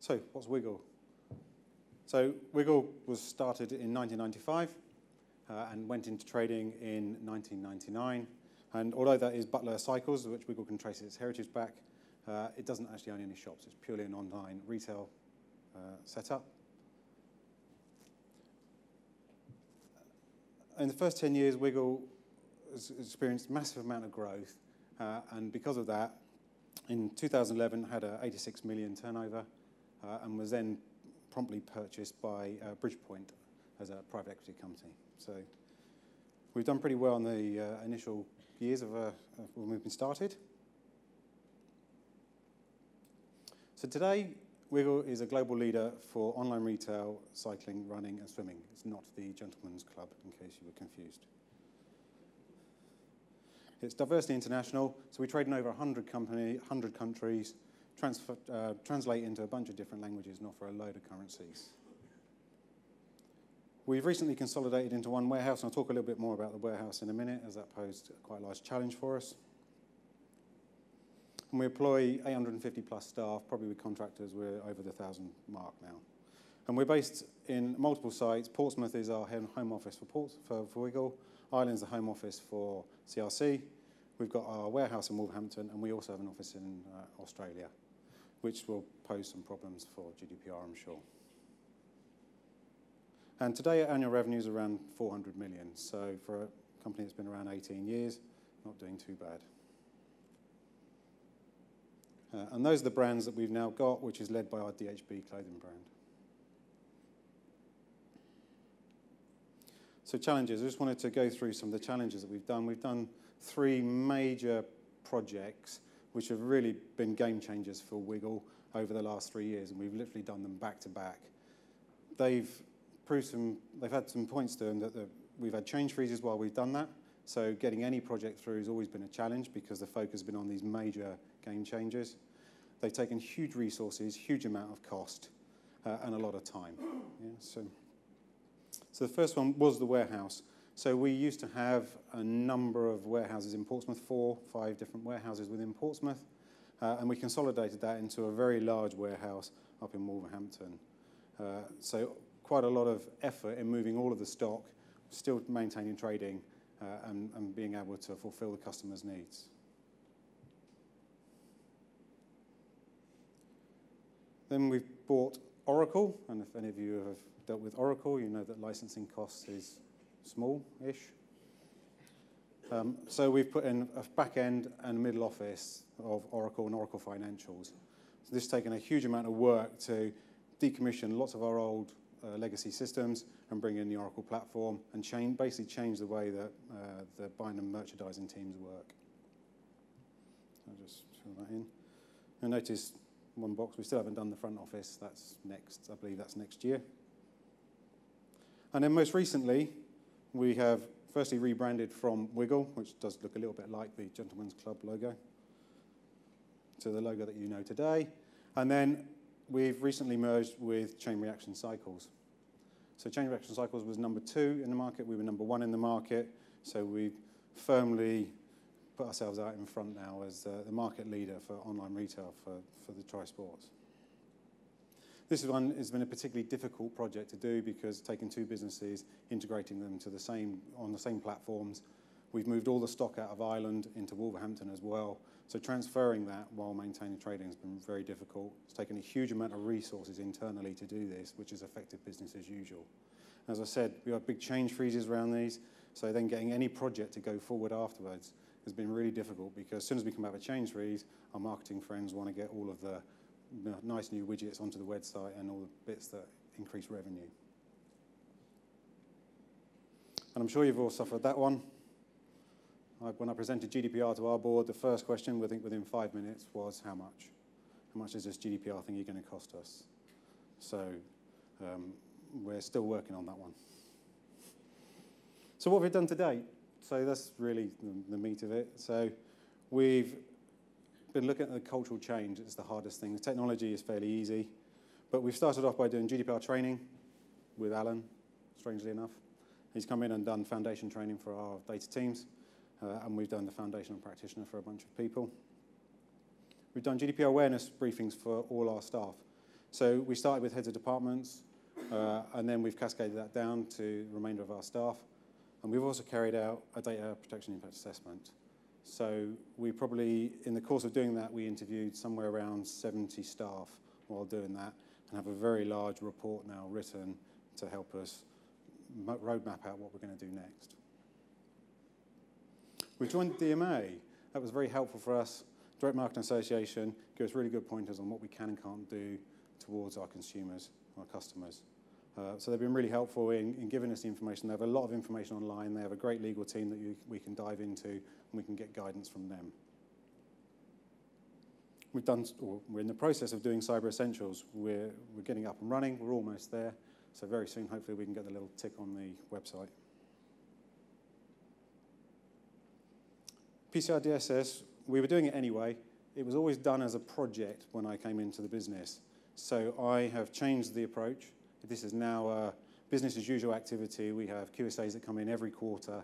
So what's Wiggle? So Wiggle was started in 1995 and went into trading in 1999. And although that is Butler Cycles, which Wiggle can trace its heritage back, it doesn't actually own any shops. It's purely an online retail setup. In the first 10 years, Wiggle has experienced a massive amount of growth. And because of that, in 2011, had a 86 million turnover and was then promptly purchased by Bridgepoint as a private equity company. So we've done pretty well in the initial years of when we've been started. So today, Wiggle is a global leader for online retail, cycling, running, and swimming. It's not the gentleman's club, in case you were confused. It's diversity international, so we trade in over 100 countries, translate into a bunch of different languages, and offer a load of currencies. We've recently consolidated into one warehouse, and I'll talk a little bit more about the warehouse in a minute, as that posed quite a large challenge for us. And we employ 850 plus staff, probably with contractors, we're over the 1,000 mark now. And we're based in multiple sites. Portsmouth is our home office for Wiggle. Ireland's the home office for CRC. We've got our warehouse in Wolverhampton, and we also have an office in Australia, which will pose some problems for GDPR, I'm sure. And today, our annual revenue is around 400 million. So for a company that's been around 18 years, not doing too bad. And those are the brands that we've now got, which is led by our DHB clothing brand. So challenges, I just wanted to go through some of the challenges that we've done. We've done 3 major projects which have really been game changers for Wiggle over the last 3 years, and we've literally done them back to back. They've had some points to them that we've had change freezes while we've done that, so getting any project through has always been a challenge because the focus has been on these major game changers. They've taken huge resources, huge amount of cost, and a lot of time. Yeah, so the first one was the warehouse. So we used to have a number of warehouses in Portsmouth, 4, 5 different warehouses within Portsmouth, and we consolidated that into a very large warehouse up in Wolverhampton. So quite a lot of effort in moving all of the stock, still maintaining trading, and being able to fulfill the customer's needs. Then we've bought Oracle, and if any of you have dealt with Oracle, you know that licensing costs is small-ish. So we've put in a back end and middle office of Oracle and Oracle Financials. So this has taken a huge amount of work to decommission lots of our old legacy systems and bring in the Oracle platform and basically change the way that the buying and merchandising teams work. I'll just fill that in. You'll notice one box, we still haven't done the front office. That's next, I believe that's next year. And then most recently, we have firstly rebranded from Wiggle, which does look a little bit like the Gentleman's Club logo, to the logo that you know today. And then we've recently merged with Chain Reaction Cycles. So Chain Reaction Cycles was number 2 in the market. We were number 1 in the market. So we've firmly put ourselves out in front now as the market leader for online retail for the tri-sports. This one has been a particularly difficult project to do because taking 2 businesses, integrating them to on the same platforms. We've moved all the stock out of Ireland into Wolverhampton as well. So transferring that while maintaining trading has been very difficult. It's taken a huge amount of resources internally to do this, which has affected business as usual. As I said, we have big change freezes around these, so then getting any project to go forward afterwards has been really difficult because as soon as we come out of a change freeze, our marketing friends want to get all of the nice new widgets onto the website and all the bits that increase revenue. And I'm sure you've all suffered that one. When I presented GDPR to our board, the first question, I think within 5 minutes, was how much? How much is this GDPR thing going to cost us? So we're still working on that one. So what have we done to date? So that's really the meat of it. So we've been looking at the cultural change. It's the hardest thing. The technology is fairly easy. But we've started off by doing GDPR training with Alan, strangely enough. He's come in and done foundation training for our data teams. And we've done the foundational practitioner for a bunch of people. We've done GDPR awareness briefings for all our staff. So we started with heads of departments, and then we've cascaded that down to the remainder of our staff. And we've also carried out a data protection impact assessment. So we probably, in the course of doing that, we interviewed somewhere around 70 staff while doing that, and have a very large report now written to help us roadmap out what we're going to do next. We joined the DMA. That was very helpful for us. Direct Marketing Association gives us really good pointers on what we can and can't do towards our consumers, our customers. So they've been really helpful in giving us the information. They have a lot of information online. They have a great legal team that we can dive into, and we can get guidance from them. We're in the process of doing Cyber Essentials. We're getting up and running. We're almost there. So very soon, hopefully, we can get the little tick on the website. PCR DSS, we were doing it anyway. It was always done as a project when I came into the business. So I have changed the approach. This is now a business as usual activity. We have QSAs that come in every quarter.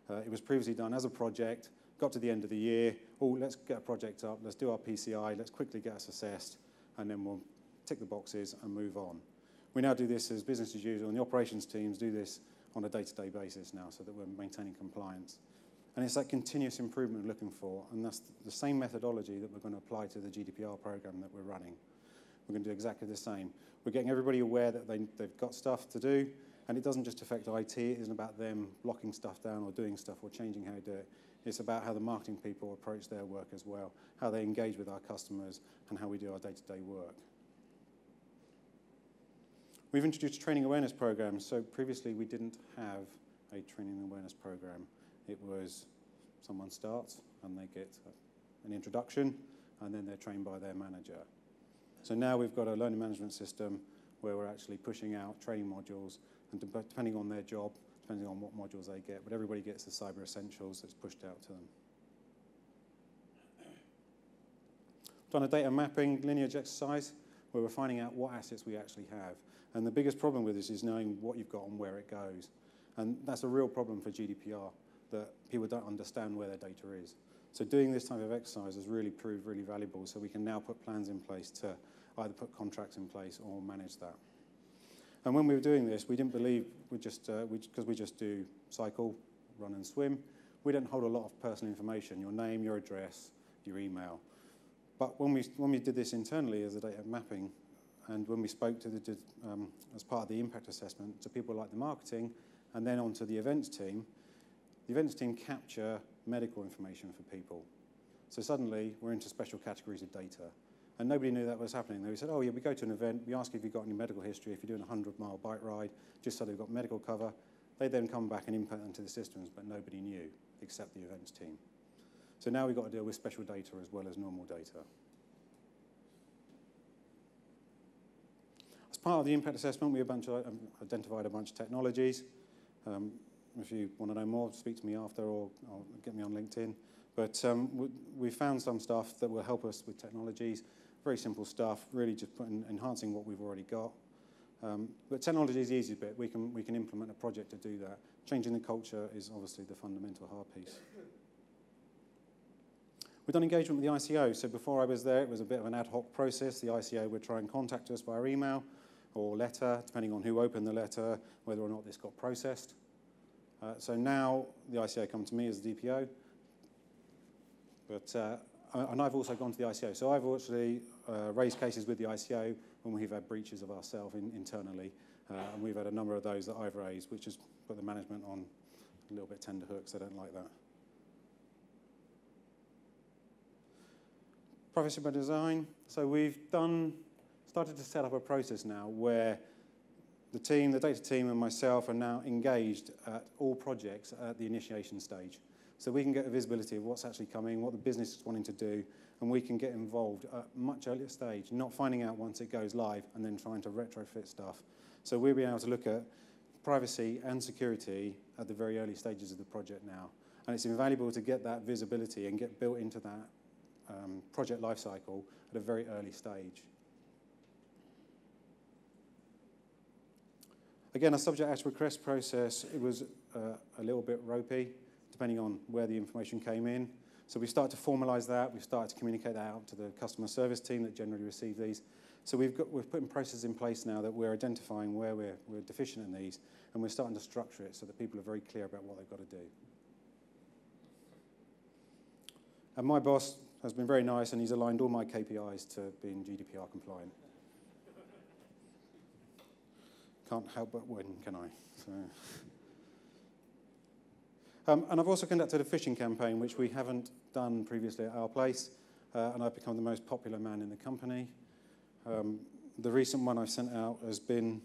It was previously done as a project, got to the end of the year, let's get a project up, let's do our PCI, let's quickly get us assessed, and then we'll tick the boxes and move on. We now do this as business as usual, and the operations teams do this on a day-to-day basis now so that we're maintaining compliance. And it's that continuous improvement we're looking for, and that's the same methodology that we're going to apply to the GDPR program that we're running. We're going to do exactly the same. We're getting everybody aware that they've got stuff to do, and it doesn't just affect IT. It isn't about them blocking stuff down or doing stuff or changing how they do it. It's about how the marketing people approach their work as well, how they engage with our customers, and how we do our day-to-day work. We've introduced a training awareness program. So previously, we didn't have a training awareness program. It was someone starts, and they get an introduction, and then they're trained by their manager. So now we've got a learning management system where we're actually pushing out training modules, and depending on their job, depending on what modules they get, but everybody gets the Cyber Essentials that's pushed out to them. We've done a data mapping lineage exercise where we're finding out what assets we actually have. And the biggest problem with this is knowing what you've got and where it goes. And that's a real problem for GDPR, that people don't understand where their data is. So doing this type of exercise has really proved really valuable, so we can now put plans in place to either put contracts in place or manage that. And when we were doing this, we didn't believe because we just do cycle, run and swim, we don't hold a lot of personal information, your name, your address, your email. But when we did this internally as a data mapping, and when we spoke to as part of the impact assessment to people like the marketing, and then onto the events team capture medical information for people. So suddenly, we're into special categories of data. And nobody knew that was happening. They said, oh, yeah, we go to an event, we ask if you've got any medical history, if you're doing a 100-mile bike ride, just so they've got medical cover. They then come back and input into the systems, but nobody knew, except the events team. So now we've got to deal with special data as well as normal data. As part of the impact assessment, we identified a bunch of technologies. If you want to know more, speak to me after or get me on LinkedIn. But we found some stuff that will help us with technologies. Very simple stuff, really just enhancing what we've already got. But technology is the easy bit. We can implement a project to do that. Changing the culture is obviously the fundamental hard piece. We've done engagement with the ICO. So before I was there, it was a bit of an ad hoc process. The ICO would try and contact us via email or letter, depending on who opened the letter, whether or not this got processed. So now the ICO come to me as the DPO, and I've also gone to the ICO. So I've actually raised cases with the ICO when we've had breaches of ourselves internally, and we've had a number of those that I've raised, which has put the management on a little bit tender hooks. I don't like that. Privacy by design. So we've started to set up a process now where the team, the data team and myself are now engaged at all projects at the initiation stage. So we can get a visibility of what's actually coming, what the business is wanting to do, and we can get involved at a much earlier stage, not finding out once it goes live and then trying to retrofit stuff. So we'll be able to look at privacy and security at the very early stages of the project now. And it's invaluable to get that visibility and get built into that project lifecycle at a very early stage. Again, a subject action request process, it was a little bit ropey, depending on where the information came in. So we started to formalise that. We started to communicate that out to the customer service team that generally receive these. So we're putting processes in place now that we're identifying where we're deficient in these, and we're starting to structure it so that people are very clear about what they've got to do. And my boss has been very nice, and he's aligned all my KPIs to being GDPR compliant. Can't help but win, can I? So. And I've also conducted a phishing campaign, which we haven't done previously at our place, and I've become the most popular man in the company. The recent one I've sent out has been,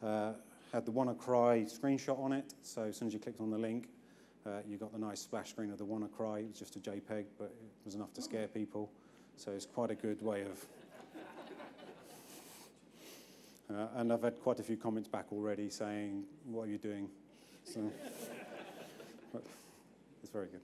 had the WannaCry screenshot on it, so as soon as you clicked on the link, you got the nice splash screen of the WannaCry. It was just a JPEG, but it was enough to scare people, so it's quite a good way of... and I've had quite a few comments back already saying, what are you doing? So, it's very good.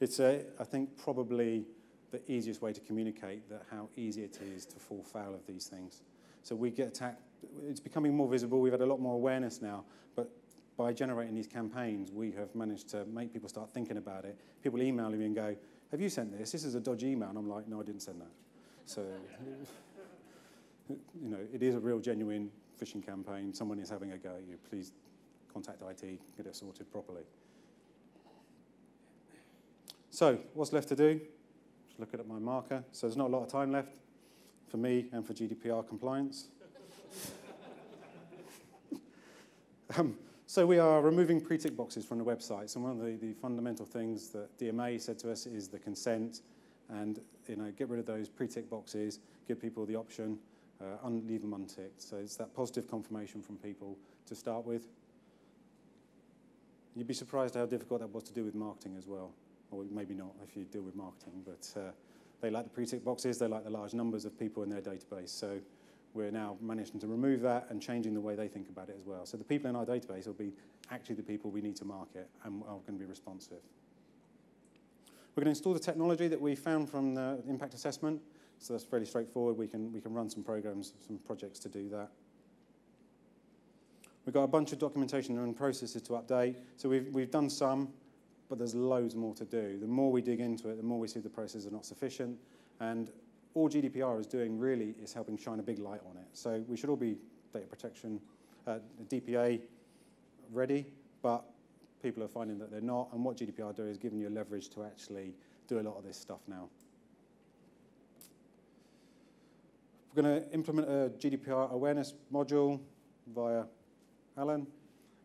It's, I think, probably the easiest way to communicate that how easy it is to fall foul of these things. So we get attacked. It's becoming more visible. We've had a lot more awareness now, but by generating these campaigns, we have managed to make people start thinking about it. People email me and go, have you sent this? This is a dodgy email. And I'm like, no, I didn't send that. So, you know, it is a real genuine phishing campaign. Someone is having a go at you. Please contact IT, get it sorted properly. So what's left to do? Just looking at my marker. So there's not a lot of time left for me and for GDPR compliance. So we are removing pre-tick boxes from the websites, and one of the fundamental things that DMA said to us is the consent, and get rid of those pre-tick boxes, give people the option, leave them unticked. So it's that positive confirmation from people to start with. You'd be surprised how difficult that was to do with marketing as well. Or maybe not if you deal with marketing, but they like the pre-tick boxes, they like the large numbers of people in their database. So we're now managing to remove that and changing the way they think about it as well. So the people in our database will be actually the people we need to market and are going to be responsive. We're going to install the technology that we found from the impact assessment. So that's fairly straightforward. We can run some programs, some projects to do that. We've got a bunch of documentation and processes to update. So we've done some, but there's loads more to do. The more we dig into it, the more we see the processes are not sufficient. And all GDPR is doing really is helping shine a big light on it. So we should all be data protection, DPA ready, but people are finding that they're not. And what GDPR do is giving you leverage to actually do a lot of this stuff now. We're going to implement a GDPR awareness module via Alan.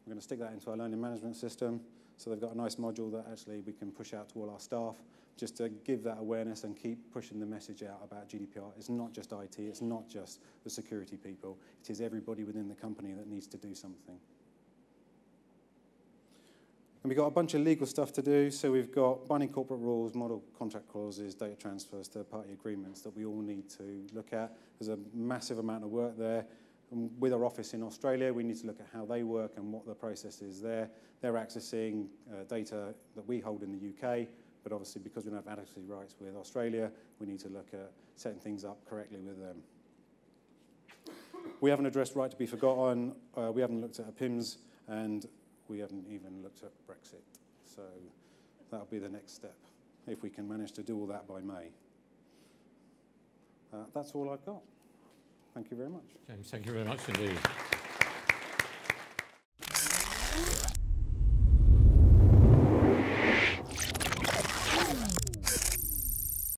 We're going to stick that into our learning management system. So they've got a nice module that actually we can push out to all our staff just to give that awareness and keep pushing the message out about GDPR. It's not just IT, it's not just the security people. It is everybody within the company that needs to do something. And we've got a bunch of legal stuff to do. So we've got binding corporate rules, model contract clauses, data transfers, third-party agreements that we all need to look at. There's a massive amount of work there. And with our office in Australia, we need to look at how they work and what the process is there. They're accessing data that we hold in the UK, but obviously because we don't have adequacy rights with Australia, we need to look at setting things up correctly with them. We haven't addressed right to be forgotten, we haven't looked at PIMS, and we haven't even looked at Brexit. So that'll be the next step, if we can manage to do all that by May. That's all I've got. Thank you very much. James, thank you very much indeed.